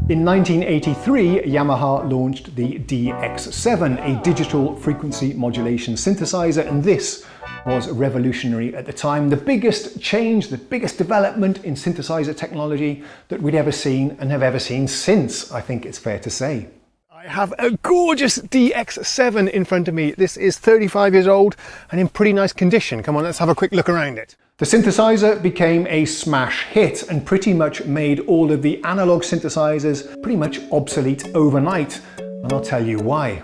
In 1983, Yamaha launched the DX7, a digital frequency modulation synthesizer, and this was revolutionary at the time. The biggest change, the biggest development in synthesizer technology that we'd ever seen and have ever seen since, I think it's fair to say. I have a gorgeous DX7 in front of me. This is 35 years old and in pretty nice condition. Come on, let's have a quick look around it. The synthesizer became a smash hit and pretty much made all of the analog synthesizers pretty much obsolete overnight, and I'll tell you why.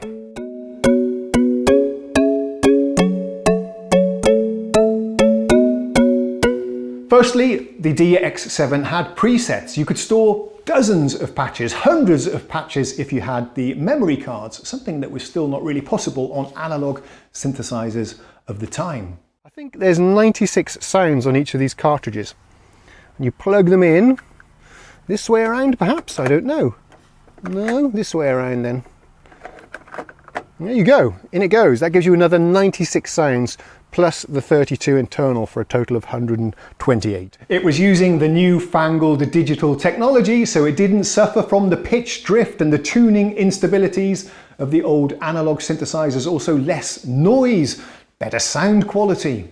Firstly, the DX7 had presets. You could store dozens of patches, hundreds of patches if you had the memory cards, something that was still not really possible on analog synthesizers of the time. I think there's 96 sounds on each of these cartridges. And you plug them in this way around, perhaps, I don't know. No, this way around then. There you go, in it goes. That gives you another 96 sounds plus the 32 internal for a total of 128. It was using the newfangled digital technology, so it didn't suffer from the pitch drift and the tuning instabilities of the old analog synthesizers. Also less noise, better sound quality.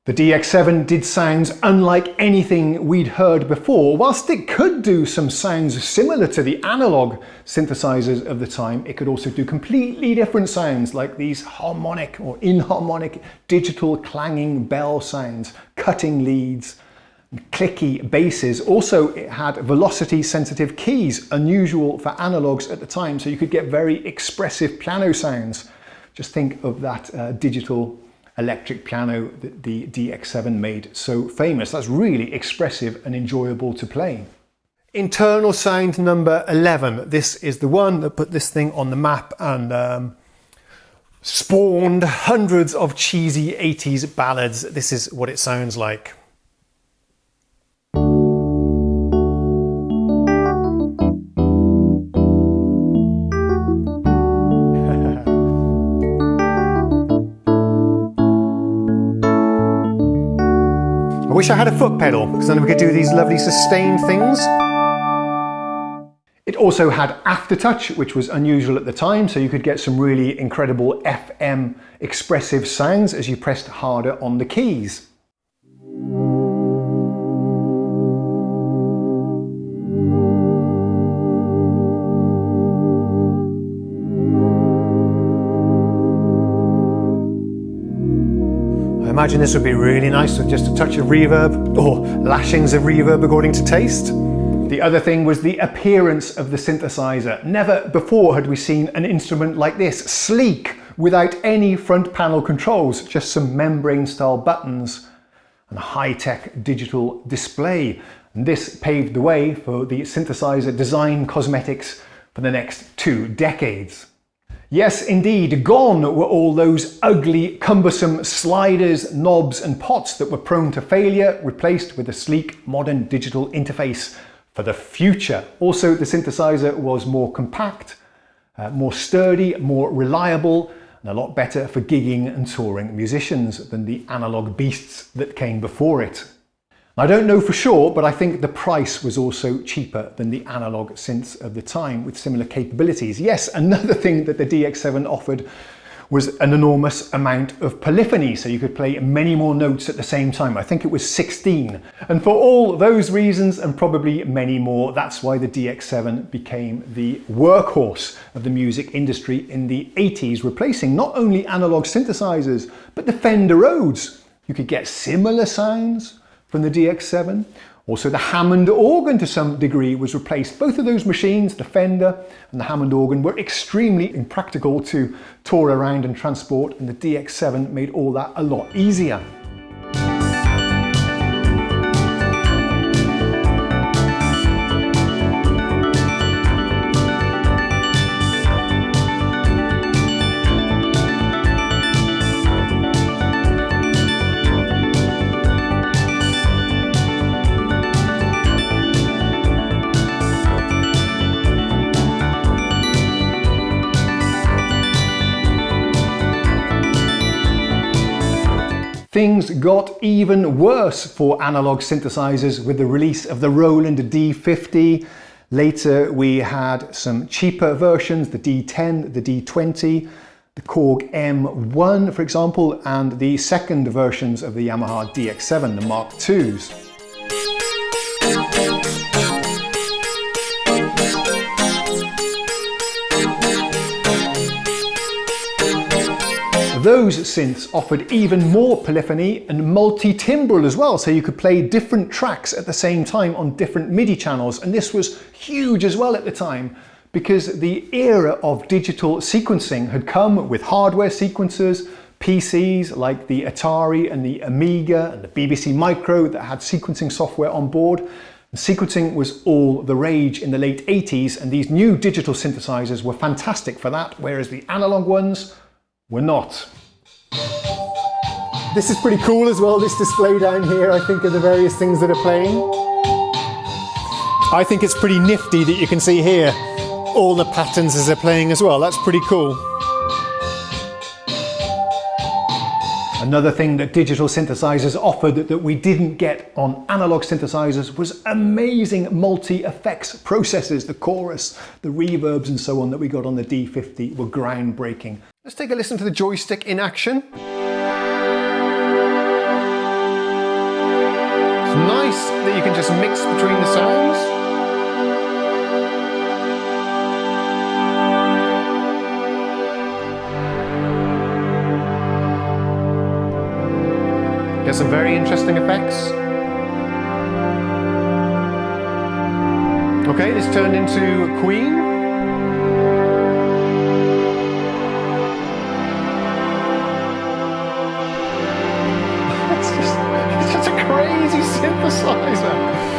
The DX7 did sounds unlike anything we'd heard before. Whilst it could do some sounds similar to the analog synthesizers of the time, it could also do completely different sounds like these harmonic or inharmonic digital clanging bell sounds, cutting leads, clicky basses. Also, it had velocity sensitive keys, unusual for analogs at the time, so you could get very expressive piano sounds. Just think of that digital electric piano that the DX7 made so famous. That's really expressive and enjoyable to play. Internal sound number 11. This is the one that put this thing on the map and spawned hundreds of cheesy 80s ballads. This is what it sounds like. I wish I had a foot pedal, because then we could do these lovely sustained things. It also had aftertouch, which was unusual at the time, so you could get some really incredible FM expressive sounds as you pressed harder on the keys. I imagine this would be really nice with just a touch of reverb, or lashings of reverb according to taste. The other thing was the appearance of the synthesizer. Never before had we seen an instrument like this, sleek, without any front panel controls, just some membrane style buttons and a high-tech digital display. And this paved the way for the synthesizer design cosmetics for the next 2 decades. Yes, indeed, gone were all those ugly, cumbersome sliders, knobs and pots that were prone to failure, replaced with a sleek, modern digital interface for the future. Also, the synthesizer was more compact, more sturdy, more reliable, and a lot better for gigging and touring musicians than the analog beasts that came before it. I don't know for sure, but I think the price was also cheaper than the analog synths of the time with similar capabilities. Yes, another thing that the DX7 offered was an enormous amount of polyphony, so you could play many more notes at the same time. I think it was 16. And for all those reasons, and probably many more, that's why the DX7 became the workhorse of the music industry in the 80s, replacing not only analog synthesizers, but the Fender Rhodes. You could get similar sounds from the DX7. Also, the Hammond organ to some degree was replaced. Both of those machines, the Fender and the Hammond organ, were extremely impractical to tour around and transport, and the DX7 made all that a lot easier. Things got even worse for analog synthesizers with the release of the ROLAND D50, Later we had some cheaper versions, the D10, the D20, the KORG M1 for example, and the second versions of the YAMAHA DX7, the Mark IIs. Those synths offered even more polyphony and multi-timbral as well, so you could play different tracks at the same time on different MIDI channels, and this was huge as well at the time because the era of digital sequencing had come with hardware sequencers, PCs like the Atari and the Amiga and the BBC Micro that had sequencing software on board. And sequencing was all the rage in the late 80s, and these new digital synthesizers were fantastic for that, whereas the analog ones were not. This is pretty cool as well, this display down here, I think, of the various things that are playing. I think it's pretty nifty that you can see here all the patterns as they're playing as well. That's pretty cool. Another thing that digital synthesizers offered that we didn't get on analog synthesizers was amazing multi-effects processes. The chorus, the reverbs and so on that we got on the D50 were groundbreaking. Let's take a listen to the joystick in action. It's nice that you can just mix between the sounds. Get some very interesting effects. Okay, this turned into Queen. It's just a crazy synthesizer.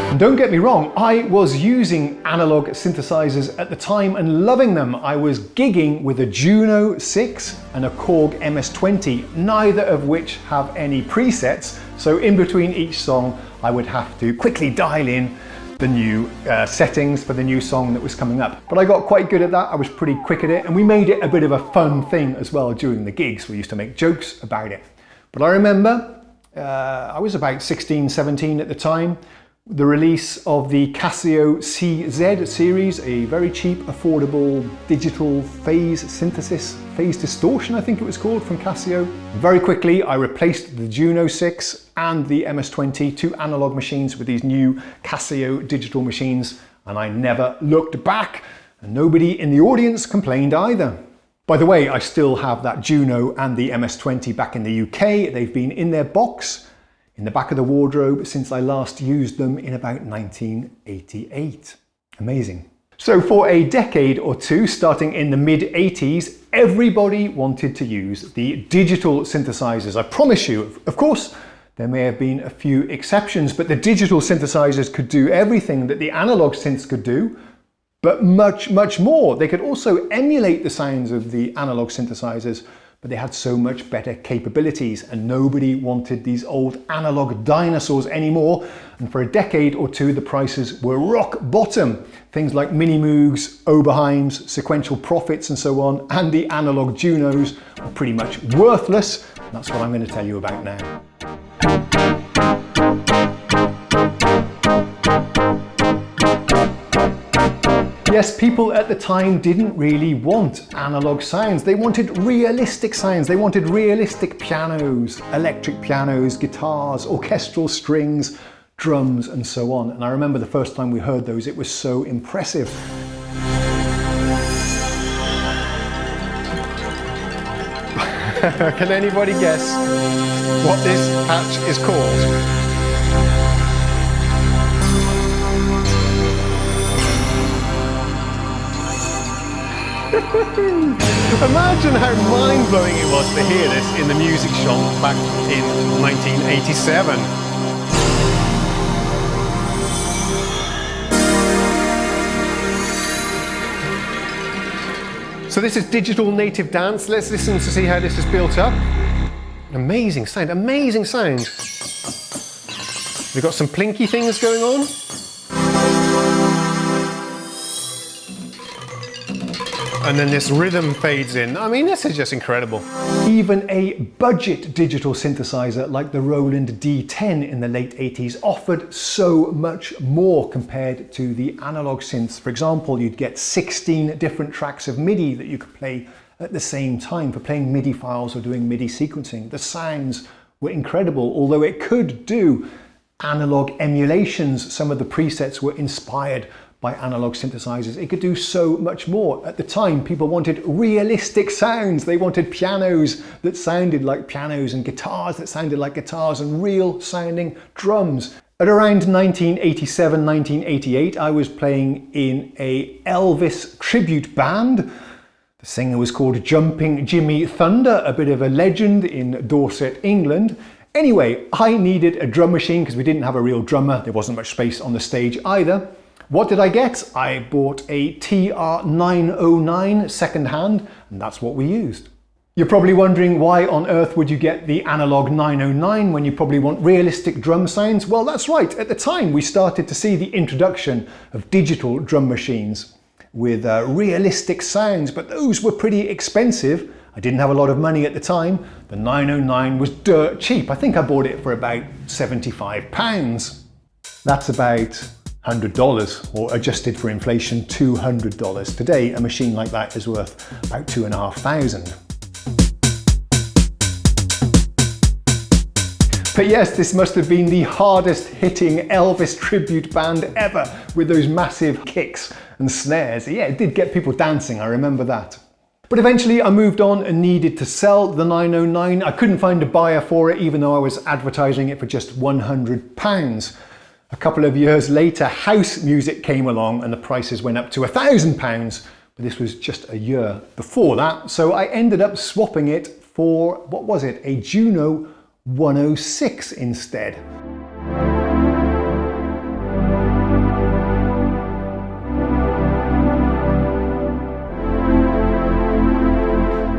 And don't get me wrong, I was using analog synthesizers at the time and loving them. I was gigging with a Juno-X and a KORG MS-20, neither of which have any presets, so in between each song I would have to quickly dial in the new settings for the new song that was coming up. But I got quite good at that, I was pretty quick at it, and we made it a bit of a fun thing as well during the gigs. We used to make jokes about it. But I remember, I was about 16, 17 at the time, the release of the Casio CZ series, a very cheap, affordable digital phase synthesis, phase distortion I think it was called, from Casio. Very quickly I replaced the Juno-X and the MS-20, two analog machines, with these new Casio digital machines, and I never looked back, and nobody in the audience complained either. By the way, I still have that Juno and the MS-20 back in the UK. They've been in their box in the back of the wardrobe since I last used them in about 1988. Amazing. So for a decade or two, starting in the mid-80s, everybody wanted to use the digital synthesizers. I promise you, of course, there may have been a few exceptions, but the digital synthesizers could do everything that the analog synths could do, but much, much more. They could also emulate the sounds of the analog synthesizers, but they had so much better capabilities, and nobody wanted these old analog dinosaurs anymore. And for a decade or two, the prices were rock bottom. Things like mini MOOGs, OBERHEIMs, sequential profits and so on, and the analog Junos were pretty much worthless. And that's what I'm going to tell you about now. Yes, people at the time didn't really want analog sounds. They wanted realistic sounds. They wanted realistic pianos, electric pianos, guitars, orchestral strings, drums, and so on. And I remember the first time we heard those, it was so impressive. Can anybody guess what this patch is called? Imagine how mind-blowing it was to hear this in the music shop back in 1987. So this is digital native dance. Let's listen to see how this is built up. Amazing sound, amazing sound. We've got some plinky things going on. And then this rhythm fades in. I mean, this is just incredible. Even a budget digital synthesizer like the ROLAND D10 in the late 80s offered so much more compared to the analog synths. For example, you'd get 16 different tracks of MIDI that you could play at the same time for playing MIDI files or doing MIDI sequencing. The sounds were incredible, although it could do analog emulations. Some of the presets were inspired by analog synthesizers. It could do so much more. At the time, people wanted realistic sounds. They wanted pianos that sounded like pianos and guitars that sounded like guitars and real sounding drums. At around 1987, 1988, I was playing in a Elvis tribute band. The singer was called Jumping Jimmy Thunder, a bit of a legend in Dorset, England. Anyway, I needed a drum machine because we didn't have a real drummer. There wasn't much space on the stage either. What did I get? I bought a TR-909 second-hand, and that's what we used. You're probably wondering why on earth would you get the analog 909 when you probably want realistic drum sounds? Well, that's right. At the time, we started to see the introduction of digital drum machines with realistic sounds, but those were pretty expensive. I didn't have a lot of money at the time. The 909 was dirt cheap. I think I bought it for about £75. That's about $100, or adjusted for inflation, $200. Today, a machine like that is worth about $2,500. But yes, this must have been the hardest hitting Elvis tribute band ever, with those massive kicks and snares. Yeah, it did get people dancing, I remember that. But eventually I moved on and needed to sell the 909. I couldn't find a buyer for it, even though I was advertising it for just £100. A couple of years later, house music came along and the prices went up to £1,000, but this was just a year before that. So I ended up swapping it for, what was it, a Juno 106 instead.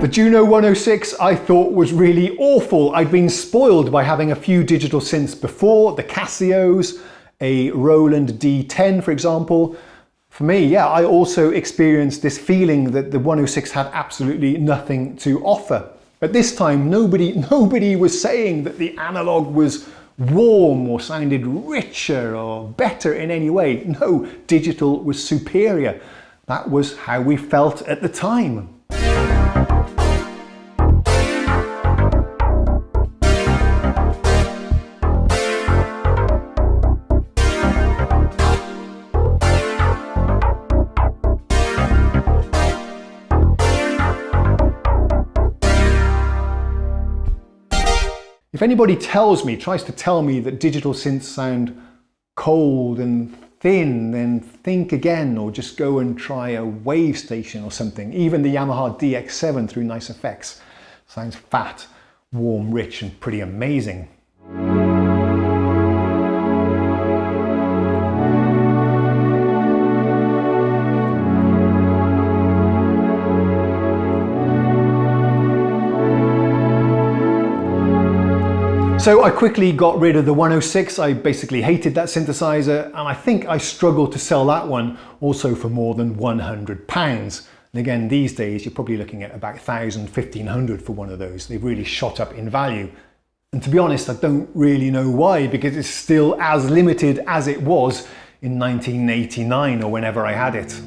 The Juno 106 I thought was really awful. I'd been spoiled by having a few digital synths before, the Casios, a ROLAND D10 for example. For me, yeah, I also experienced this feeling that the 106 had absolutely nothing to offer. At this time, nobody was saying that the analog was warm or sounded richer or better in any way. No, digital was superior. That was how we felt at the time. If anybody tries to tell me that digital synths sound cold and thin, then think again, or just go and try a WAVESTATION or something. Even the YAMAHA DX7 through Nice Effects sounds fat, warm, rich, and pretty amazing. So I quickly got rid of the 106. I basically hated that synthesizer, and I think I struggled to sell that one also for more than £100. And again, these days you're probably looking at about $1,000, $1,500 for one of those. They've really shot up in value. And to be honest, I don't really know why, because it's still as limited as it was in 1989 or whenever I had it.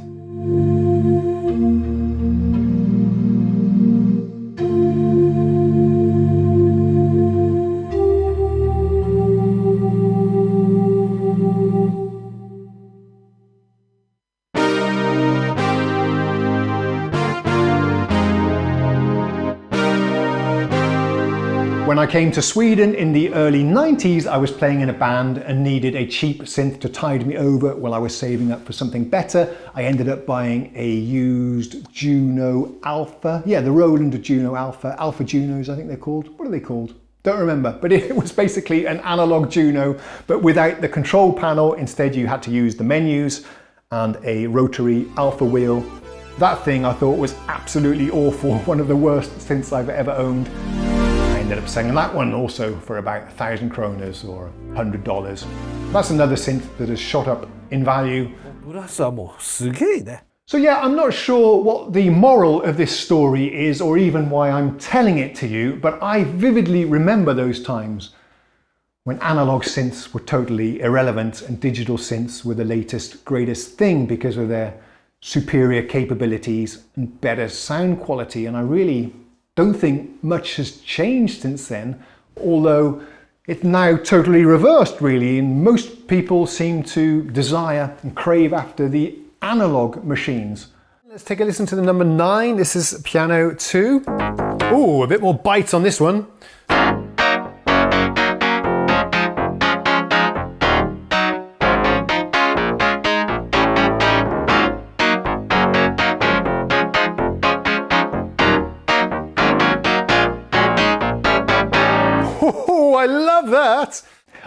When I came to Sweden in the early 90s, I was playing in a band and needed a cheap synth to tide me over while I was saving up for something better. I ended up buying a used Juno Alpha. Yeah, the ROLAND Juno Alpha. Alpha Junos, I think they're called. What are they called? Don't remember, but it was basically an analog Juno, but without the control panel. Instead, you had to use the menus and a rotary alpha wheel. That thing I thought was absolutely awful. One of the worst synths I've ever owned. Ended up selling that one also for about 1,000 kroners or $100. That's another synth that has shot up in value. So yeah, I'm not sure what the moral of this story is or even why I'm telling it to you, but I vividly remember those times when analog synths were totally irrelevant and digital synths were the latest, greatest thing because of their superior capabilities and better sound quality. And I really don't think much has changed since then, although it's now totally reversed really, and most people seem to desire and crave after the analog machines. Let's take a listen to the number 9. This is piano 2. Ooh, a bit more bite on this one. Oh, I love that!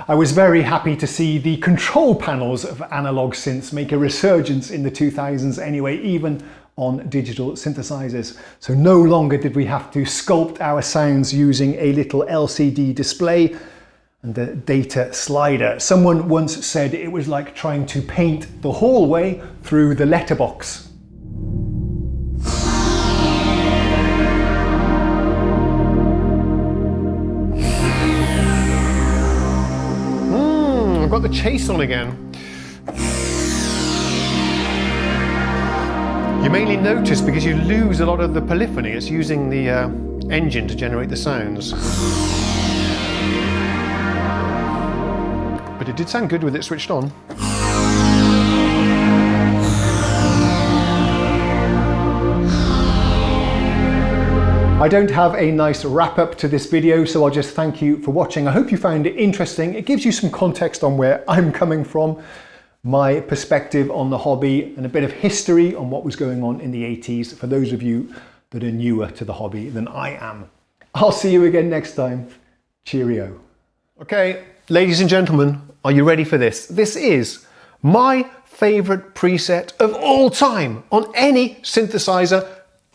I was very happy to see the control panels of analog synths make a resurgence in the 2000s anyway, even on digital synthesizers. So no longer did we have to sculpt our sounds using a little LCD display and the data slider. Someone once said it was like trying to paint the hallway through the letterbox. I've got the chase on again. You mainly notice because you lose a lot of the polyphony. It's using the engine to generate the sounds. But it did sound good with it switched on. I don't have a nice wrap up to this video, so I'll just thank you for watching. I hope you found it interesting. It gives you some context on where I'm coming from, my perspective on the hobby, and a bit of history on what was going on in the 80s for those of you that are newer to the hobby than I am. I'll see you again next time. Cheerio. Okay, ladies and gentlemen, are you ready for this? This is my favorite preset of all time on any synthesizer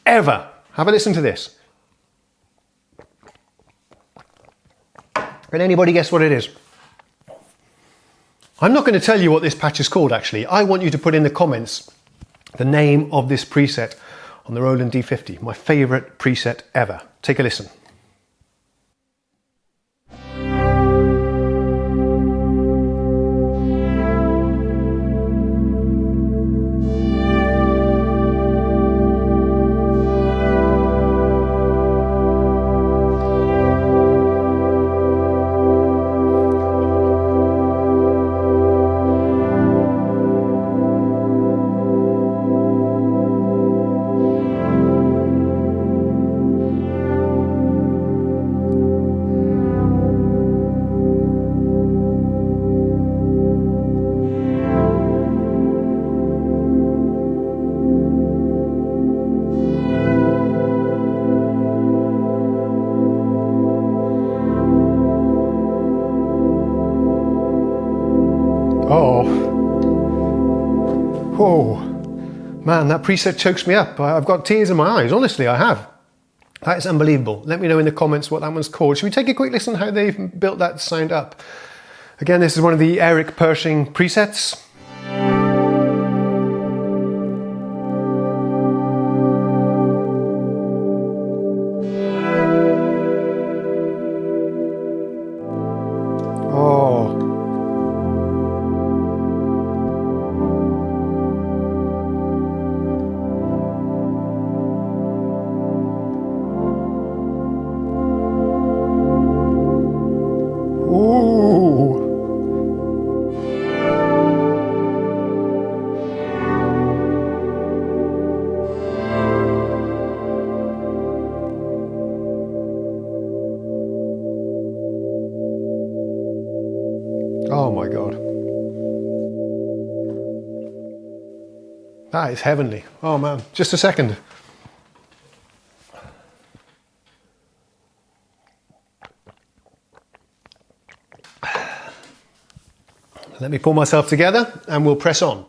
ever. Have a listen to this. Can anybody guess what it is? I'm not going to tell you what this patch is called actually. I want you to put in the comments the name of this preset on the ROLAND D50, my favourite preset ever. Take a listen. Oh, whoa, man, that preset chokes me up. I've got tears in my eyes, honestly, I have. That is unbelievable. Let me know in the comments what that one's called. Should we take a quick listen how they've built that sound up? Again, this is one of the Eric Pershing presets. Oh my God. That is heavenly. Oh man, just a second. Let me pull myself together and we'll press on.